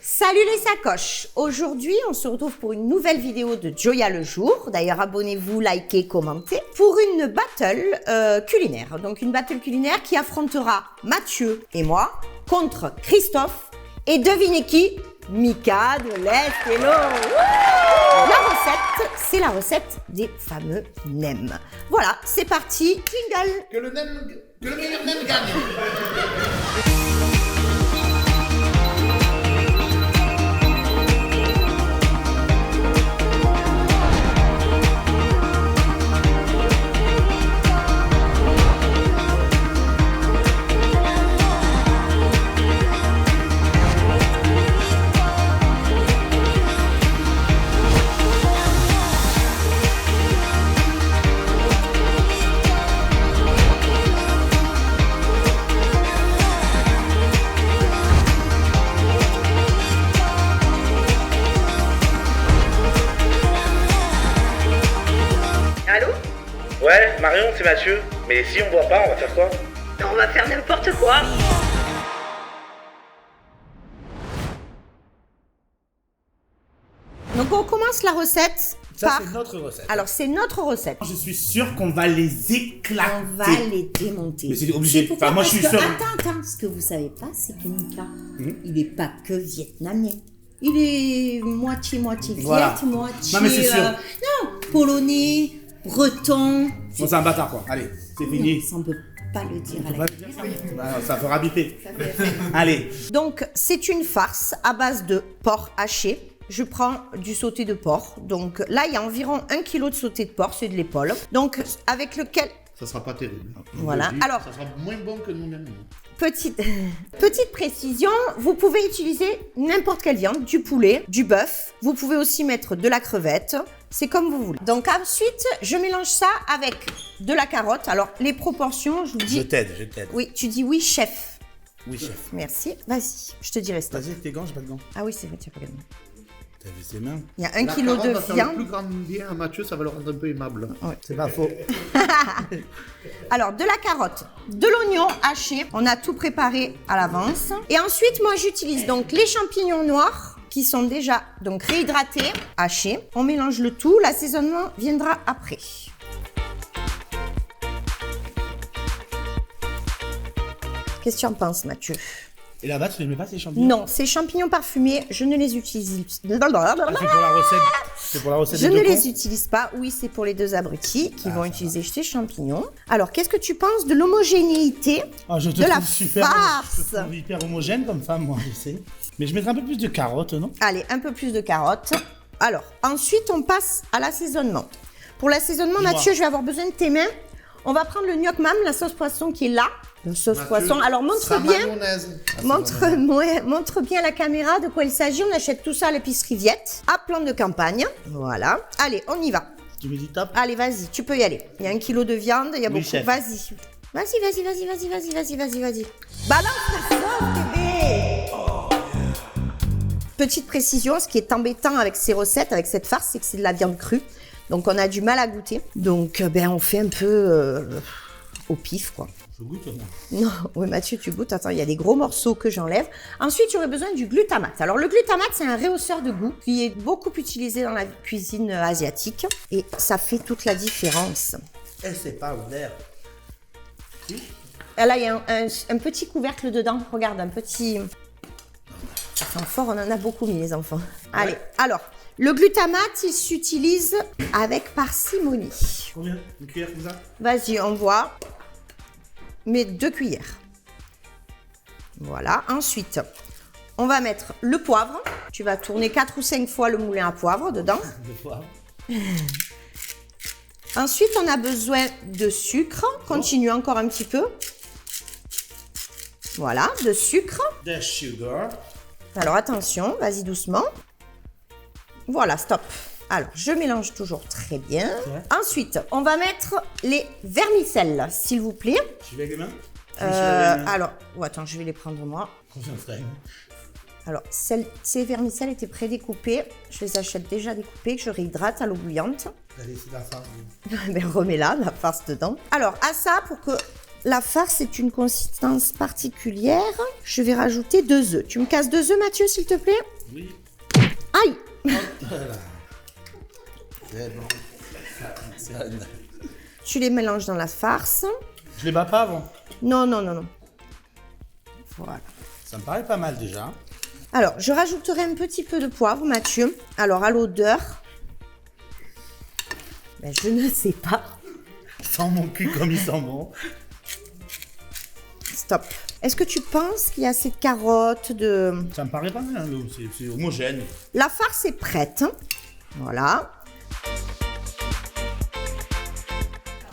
Salut les sacoches! Aujourd'hui, on se retrouve pour une nouvelle vidéo de Joya le jour. D'ailleurs, abonnez-vous, likez, commentez. Pour une battle culinaire. Donc, une battle culinaire qui affrontera Mathieu et moi contre Christophe. Et devinez qui? Mika de l'Est. Hello! La recette, c'est la recette des fameux nems. Voilà, c'est parti. Jingle! Que le meilleur nem gagne. Allô? Ouais, Marion, c'est Mathieu. Mais si on voit pas, on va faire quoi? On va faire n'importe quoi. Donc, on commence la recette Ça, par... c'est notre recette. Alors, c'est notre recette. Je suis sûr qu'on va les éclater. On va les démonter. Mais c'est obligé. C'est pourquoi, Enfin, moi, je parce suis que- sûr. Attends, ce que vous savez pas, c'est que Mika, il n'est pas que vietnamien. Il est moitié Voilà. moitié... Non, mais c'est sûr. non, polonais, breton... Bon, c'est un bâtard, quoi. Allez, c'est fini. Ça, on peut pas le dire à On la va dire ça. Bah, ça fera biper. Allez. Donc, c'est une farce à base de porc haché. Je prends du sauté de porc. Donc là, il y a environ 1 kg de sauté de porc, c'est de l'épaule. Donc, avec lequel... Ça sera pas terrible. Voilà. Alors, ça sera moins bon que nous-mêmes. petite précision, vous pouvez utiliser n'importe quelle viande, du poulet, du bœuf. Vous pouvez aussi mettre de la crevette. C'est comme vous voulez. Donc ensuite, je mélange ça avec de la carotte. Alors, les proportions, je vous Je dis... t'aide. Oui, tu dis oui, chef. Oui, chef. Merci. Vas-y, je te dirai stop. Vas-y avec tes gants, j'ai pas de gants. Ah oui, c'est vrai, tu as pas gagné. T'as vu ses mains? Il y a 1 kg de Le viande. plus grand bien à Mathieu, ça va le rendre un peu aimable. C'est pas faux. Alors, de la carotte, de l'oignon haché. On a tout préparé à l'avance. Et ensuite, moi, j'utilise donc les champignons noirs qui sont déjà donc réhydratés, hachés. On mélange le tout. L'assaisonnement viendra après. Qu'est-ce que tu en penses, Mathieu? Et là-bas, tu les mets pas, ces champignons? Non, ces champignons parfumés, je ne les utilise. Ah, c'est pour la recette. C'est pour la recette Je des ne deux les cons. utilise pas. Oui, c'est pour les deux abrutis qui vont utiliser ces champignons. Alors, qu'est-ce que tu penses de l'homogénéité Ah, je te de la trouve super. farce? Je te trouve hyper homogène comme femme, moi, je sais. Mais je mettrai un peu plus de carottes, non? Allez, un peu plus de carottes. Alors, ensuite, on passe à l'assaisonnement. Pour l'assaisonnement, Dis-moi. Mathieu, je vais avoir besoin de tes mains. On va prendre le gnoc mam, la sauce poisson qui est là. La sauce poisson. Alors, montre Sa bien. mayonnaise. Montre bien à la caméra de quoi il s'agit. On achète tout ça à l'épicerie Viette, à plan de campagne. Voilà. Allez, on y va. Tu me dis top? Allez, vas-y, tu peux y aller. Il y a 1 kg de viande, il y a Oui, beaucoup. chef. Vas-y. Vas-y. Balance la sauce, bébé. Petite précision, ce qui est embêtant avec ces recettes, avec cette farce, c'est que c'est de la viande crue. Donc, on a du mal à goûter. Donc, on fait un peu au pif, quoi. Je goûte, moi. Non, oui, Mathieu, tu goûtes. Attends, il y a des gros morceaux que j'enlève. Ensuite, j'aurais besoin du glutamate. Alors, le glutamate, c'est un rehausseur de goût qui est beaucoup utilisé dans la cuisine asiatique. Et ça fait toute la différence. Eh, c'est pas ouvert. Si? Et là, il y a un petit couvercle dedans. Regarde, un petit... Ça sent fort, on en a beaucoup mis, les enfants. Allez, alors, le glutamate, il s'utilise avec parcimonie. Combien? Une cuillère comme ça? Vas-y, on voit. Mais 2 cuillères. Voilà. Ensuite, on va mettre le poivre. Tu vas tourner 4 ou 5 fois le moulin à poivre dedans. Deux fois. Ensuite, on a besoin de sucre. Continue encore un petit peu. Voilà, de sucre. The sugar. Alors attention, vas-y doucement. Voilà, stop. Alors, je mélange toujours très bien. Ouais. Ensuite, on va mettre les vermicelles, s'il vous plaît. Tu veux avec les mains? Je me suis lavé les mains. Alors, attends, je vais les prendre moi. Confiance, quand même. Alors, ces vermicelles étaient prédécoupées. Je les achète déjà découpées, que je réhydrate à l'eau bouillante. Allez, c'est la farce. Ben, remets-la, la farce dedans. Alors, à ça, pour que la farce ait une consistance particulière, je vais rajouter 2 œufs. Tu me casses 2 œufs, Mathieu, s'il te plaît? Oui. Aïe! C'est bon. C'est bon. Tu les mélanges dans la farce. Je les bats pas avant. Non, non, non, non. Voilà. Ça me paraît pas mal déjà. Alors, je rajouterai un petit peu de poivre, Mathieu. Alors, à l'odeur, ben, je ne sais pas. Il sent mon cul comme il sent bon. Stop. Est-ce que tu penses qu'il y a assez de carottes, de... Ça me paraît pas mal, hein, c'est homogène. La farce est prête. Voilà.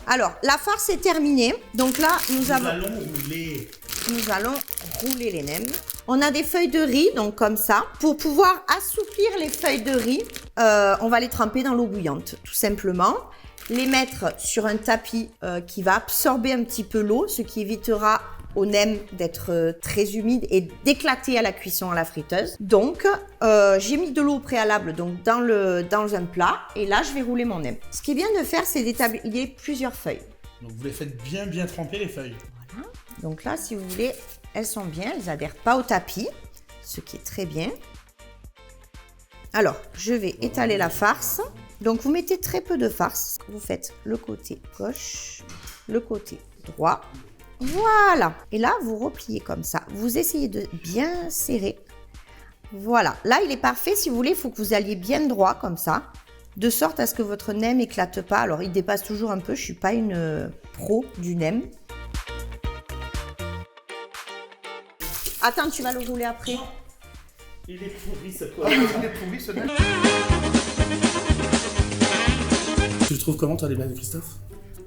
Alors, la farce est terminée. Donc là, nous allons rouler. Nous allons rouler les nems. On a des feuilles de riz, donc comme ça. Pour pouvoir assouplir les feuilles de riz, on va les tremper dans l'eau bouillante, tout simplement. Les mettre sur un tapis qui va absorber un petit peu l'eau, ce qui évitera aux nems d'être très humides et d'éclater à la cuisson à la friteuse. Donc, j'ai mis de l'eau au préalable donc dans un plat et là, je vais rouler mon nem. Ce qui est bien de faire, c'est d'établir plusieurs feuilles. Donc vous les faites bien tremper les feuilles. Voilà. Donc là, si vous voulez, elles sont bien, elles n'adhèrent pas au tapis, ce qui est très bien. Alors, je vais étaler la farce. Donc, vous mettez très peu de farce. Vous faites le côté gauche, le côté droit. Voilà. Et là, vous repliez comme ça. Vous essayez de bien serrer. Voilà. Là, il est parfait. Si vous voulez, il faut que vous alliez bien droit comme ça, de sorte à ce que votre nem n'éclate pas. Alors, il dépasse toujours un peu. Je ne suis pas une pro du nem. Attends, tu vas le rouler après. Il est pourri ce quoi. Il est pourri ce mec. Tu le trouves comment toi les blagues de Christophe?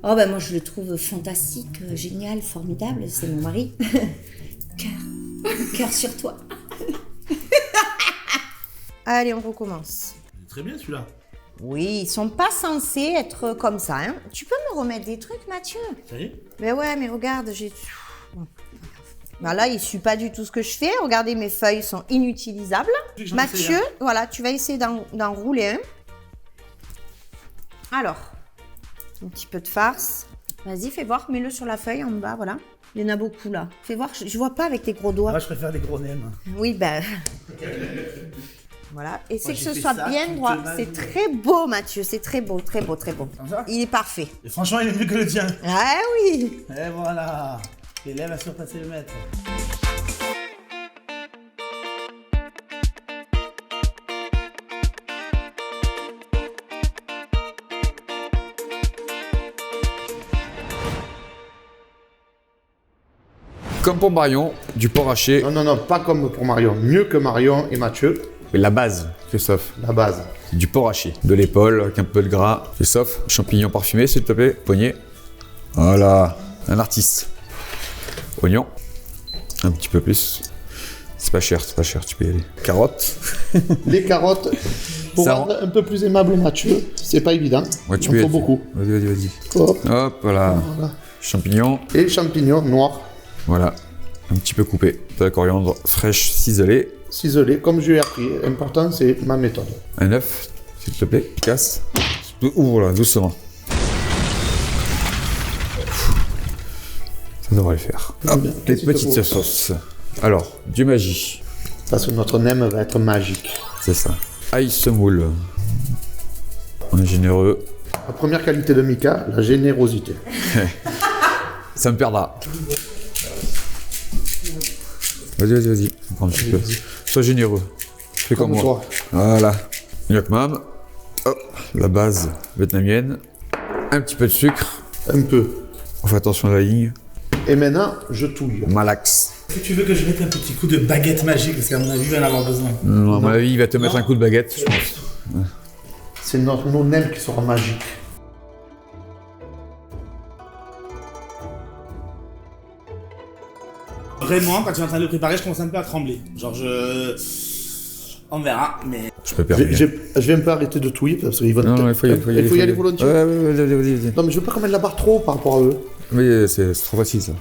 Oh ben moi je le trouve fantastique, génial, formidable, c'est mon mari. Cœur sur toi. Allez, on recommence. Très bien celui-là. Oui, ils sont pas censés être comme ça, hein. Tu peux me remettre des trucs, Mathieu? Ça y est? Ben ouais, mais regarde, j'ai... Bon. Ben là, il suit pas du tout ce que je fais. Regardez, mes feuilles sont inutilisables. Mathieu, voilà, tu vas essayer d'en rouler un. Alors, un petit peu de farce. Vas-y, fais voir, mets-le sur la feuille en bas, voilà. Il y en a beaucoup là. Fais voir, je vois pas avec tes gros doigts. Moi je préfère les gros nems. Oui, ben... Voilà, et c'est que j'ai ce fait soit ça bien toute droit. ma C'est vie. très beau, Mathieu, c'est très beau, très beau, très beau. Comme ça? Il est parfait. Et franchement il est mieux que le tien. Ah oui. Et voilà. L'élève a surpassé le maître. Comme pour Marion, du porc haché, Non, non, non, pas comme pour Marion. Mieux que Marion et Mathieu, mais la base, Christophe. la base. C'est du porc haché, de l'épaule avec un peu de gras. Christophe, champignons parfumés s'il te plaît, poignet. Voilà, un artiste. Oignon, un petit peu plus. C'est pas cher, tu peux y aller. Carottes. Les carottes, pour Ça rendre un peu plus aimable Mathieu, c'est pas évident. Ouais, tu Il peux en y faut aller. beaucoup. Vas-y. Hop, Hop, voilà. voilà. Champignons, Et champignons noirs, voilà. Un petit peu coupé. De la coriandre fraîche ciselée. ciselés, comme je l'ai appris. Important, c'est ma méthode. Un œuf, s'il te plaît. Casse. Ouvre là, doucement. Ça devrait le faire. Hop, bien. les Petite petites sauce. sauces. Alors, du magie. Parce que notre nem va être magique. C'est ça. Ail semoule. On est généreux. La première qualité de Mika, la générosité. Ça me perdra. Vas-y. Prends un petit peu. Sois généreux. Fais comme Comme moi. toi. Voilà. Gnocchi mam. Hop, la base vietnamienne. Un petit peu de sucre. Un peu. On fait attention à la ligne. Et maintenant, je touille. Malax. Est-ce que tu veux que je mette un petit coup de baguette magique? Parce qu'à mon avis, il va en avoir besoin. Non, à mon avis, il va te mettre un coup de baguette, je pense. C'est nos nems qui seront magiques. Vraiment, quand tu es en train de le préparer, je commence un peu à trembler. Genre, on verra, mais... Je peux perdre. Je vais un peu arrêter de touiller parce qu'il va... Non, il faut y aller. volontiers. Ouais, vas-y. Non, mais je veux pas qu'on mette la barre trop haut par rapport à eux. Mais c'est trop facile, ça.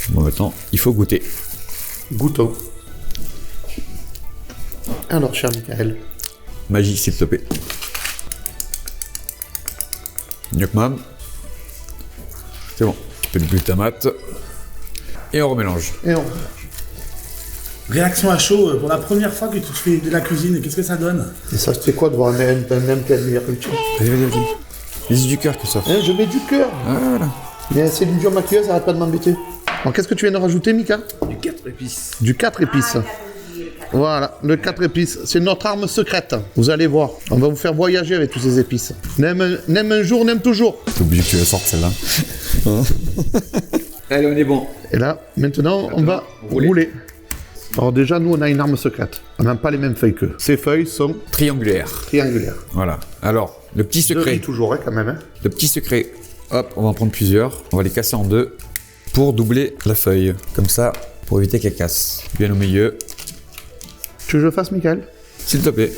Bon, maintenant, il faut goûter. Goûtons. Alors, cher Michael, Magie, s'il te plaît. Gnocchi mam. C'est bon. Un peu de glutamate. Et on remélange. et on... Réaction à chaud, pour la première fois que tu fais de la cuisine, qu'est-ce que ça donne? Et ça, c'est quoi de voir un homme qui a de meilleure culture? Vas-y, vas-y, vas-y. Vas-y du cœur, Christophe. Je mets du cœur. Voilà. Mais c'est une dure maquilleuse, arrête pas de m'embêter. Alors, qu'est-ce que tu viens de rajouter, Mika? Du 4 épices. Du 4 épices. Voilà, le 4 épices. C'est notre arme secrète. Vous allez voir. On va vous faire voyager avec tous ces épices. N'aime un jour, n'aime toujours. T'es obligé que tu la sortes celle-là. Allez, on est bon. Et là, maintenant, on va rouler. Alors déjà, nous, on a une arme secrète. On n'a pas les mêmes feuilles qu'eux. Ces feuilles sont Triangulaire. triangulaires. Voilà. Alors, le petit De riz secret. toujours, hein, quand même. Hein. Le petit secret. Hop, on va en prendre plusieurs. On va les casser en deux pour doubler la feuille. Comme ça, pour éviter qu'elle casse. Bien au milieu. Tu veux que je fasse, Michael? S'il te plaît.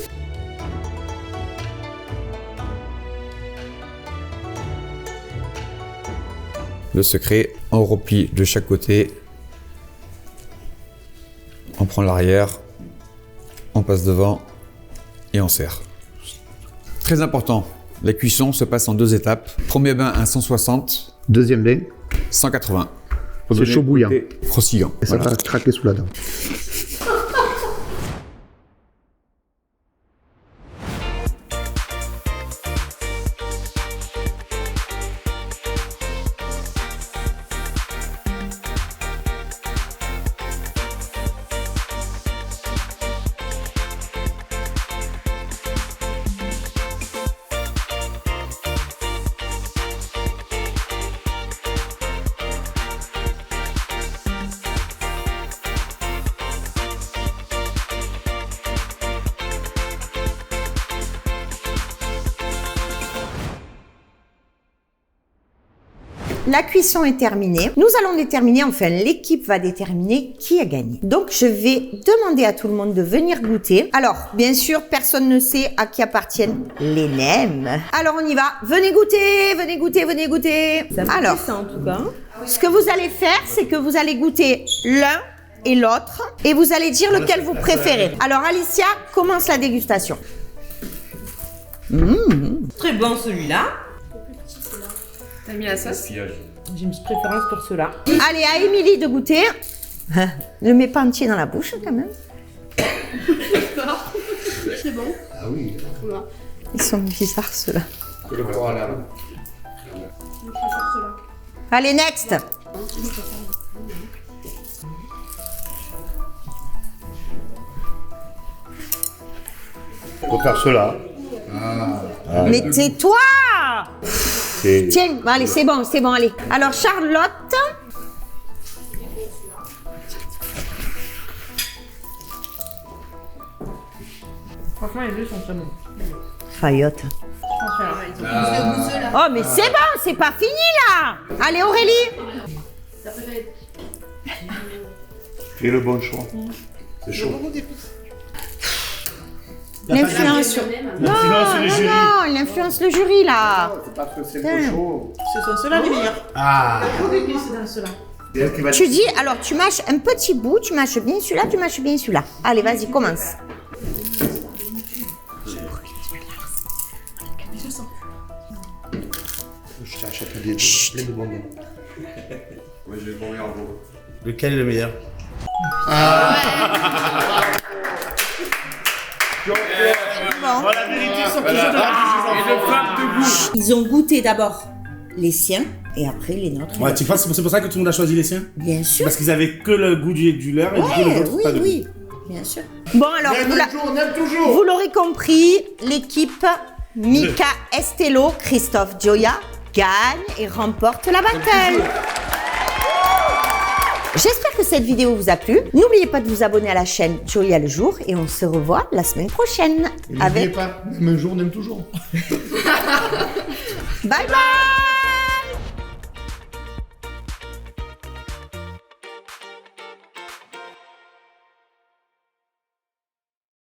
Le secret, on replie de chaque côté. On prend l'arrière. On passe devant. Et on serre. Très important. La cuisson se passe en 2 étapes. Premier bain à 160, Deuxième bain. 180. C'est chaud bouillant. Croustillant. Et ça Voilà. va craquer sous la dent. La cuisson est terminée. Nous allons déterminer, enfin l'équipe va déterminer qui a gagné. Donc je vais demander à tout le monde de venir goûter. Alors, bien sûr, personne ne sait à qui appartiennent les nems. Alors on y va. Venez goûter, venez goûter, venez goûter. Alors, Ça en tout cas. ce que vous allez faire, c'est que vous allez goûter l'un et l'autre et vous allez dire lequel vous préférez. Alors Alicia, commence la dégustation. Très bon celui-là. T'as mis la sauce? J'ai une petite préférence pour ceux-là. Allez, à Émilie de goûter. Ne mets pas entier dans la bouche quand même. C'est bon. Ah oui. Ils sont bizarres ceux-là. Allez, next. Faut faire cela. Mais tais-toi. C'est... Tiens, allez, c'est bon, allez. Alors, Charlotte. Franchement, les deux sont très bons. Fayotte. Oh, mais c'est bon, c'est pas fini là. Allez, Aurélie. Fais le bon choix. C'est chaud. L'influence sur... Non, il influence le jury là. C'est parce que c'est trop chaud. Ce sont ceux-là les meilleurs. Ah. C'est dans ceux-là. C'est elle qui va... Tu dis, alors tu mâches un petit bout, tu mâches bien celui-là, tu mâches bien celui-là. Allez, vas-y, commence. Je t'achète plein de bonbons. Lequel est le meilleur? Bon. La vérité sont toujours de la juge. Ils ont goûté d'abord les siens et après les nôtres. Ouais, tu penses que c'est pour ça que tout le monde a choisi les siens? Bien sûr. Parce qu'ils avaient que le goût du leur et du coup les autres Oui, pas de goût. oui, bien sûr. Bon, alors, on aime toujours. vous l'aurez compris, l'équipe Mika Estello, Christophe Gioia gagne et remporte la battle. J'espère que cette vidéo vous a plu. N'oubliez pas de vous abonner à la chaîne Gioia le jour et on se revoit la semaine prochaine. N'oubliez pas, même un jour, on aime toujours. Bye bye.